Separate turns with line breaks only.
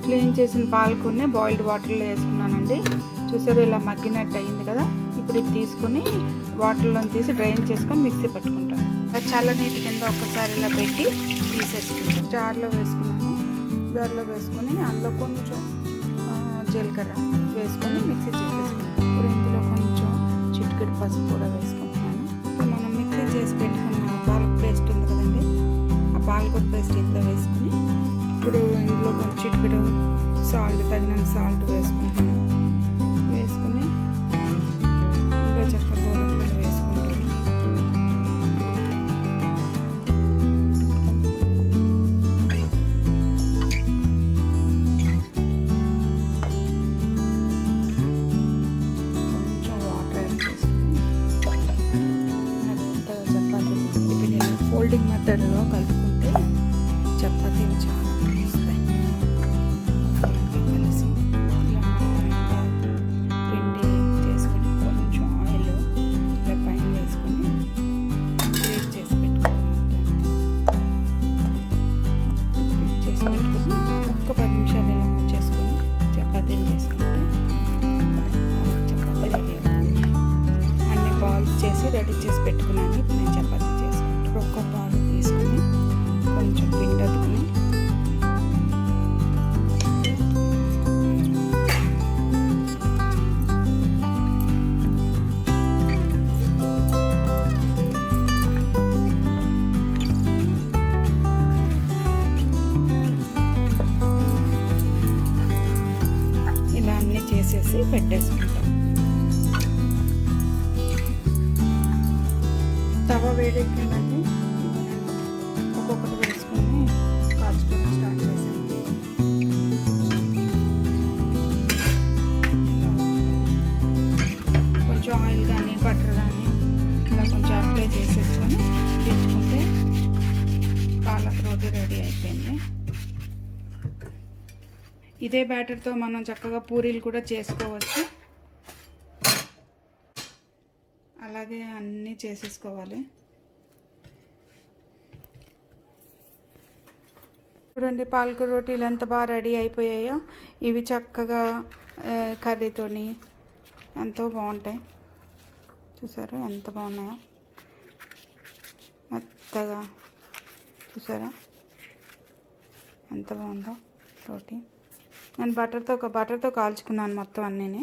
Clean చేసిన పాలకూరని boiled వాటర్లో వేసుకున్నానండి. చూసారు ఇలా మగ్గినట్టు అయింది కదా. ఇప్పుడు ఇది తీసుకుని వాటర్లో తీసి డ్రైన్ చేసుకొని మిక్సీ పట్టుకుంటాను. చాలా నీటి కింద ఒక్కసారి ఇలా పెట్టి తీసేసుకుంటాను. జార్లో వేసుకున్నాను. జార్లో వేసుకొని అందులో కొంచెం జీలకర్ర వేసుకొని మిక్సీ చేసేసుకుంటాను. ఇప్పుడు ఇందులో కొంచెం చిటికెడు పసుపు కూడా వేసుకుంటున్నాను. ఇప్పుడు మనం మిక్సీ చేసి పెట్టుకున్న పాలకూర పేస్ట్ ఉంది కదండి, ఆ పాలకూర పేస్ట్ ఇందులో వేసుకొని ఇప్పుడు ఇందులో కొంచెం చిటికెడు సాల్ట్, తగినంత సాల్ట్ వేసుకుంటాను. వేసుకుని ఇంకా చక్కగా వేసుకుంటాను. ఫోల్డింగ్ మెథడ్లో కలుపుకుంటే చపాతీలు చాలా వస్తాయి. కలిసి ఇలా పిండి చేసుకొని కొంచెం ఆయిల్ ఇలా పైన వేసుకొని గ్రేట్ చేసి పెట్టుకోవాలి. ఒక్క 10 నిమిషాలు ఇలా చేసుకొని చపాతీలు చేసుకుంటే చపాతీ రెడీ అవుతుంది. అన్ని బాల్స్ చేసి రెడీ చేసి పెట్టుకున్నాను. ఇప్పుడు నేను చపాతీ చేసుకుంటాను. ఒక్క పాలు తీసుకుని కొంచెం పిండి అద్దుకుని ఇలా అన్నీ చేసేసి పెట్టేసుకుంటాం. తవ వేడెక్కిందండి. ఒక్కొక్కటి వేసుకొని కాల్చుకొని స్టార్ట్ చేశాను. కొంచెం ఆయిల్ కానీ బటర్ కానీ ఇలా కొంచెం అప్లై చేసేసుకొని తెచ్చుకుంటే పాలక్ రోటీ రెడీ అయిపోయింది. ఇదే బ్యాటర్తో మనం చక్కగా పూరీలు కూడా చేసుకోవచ్చు. అలాగే అన్నీ చేసేసుకోవాలి. చూడండి పాలకూర రోటీలు ఎంత బాగా రెడీ అయిపోయాయో. ఇవి చక్కగా కర్రీతోని ఎంతో బాగుంటాయి. చూసారా ఎంత బాగున్నాయో, మెత్తగా. చూసారా ఎంత బాగుందో రోటీ. నేను బటర్తో కాల్చుకున్నాను మొత్తం అన్నీని.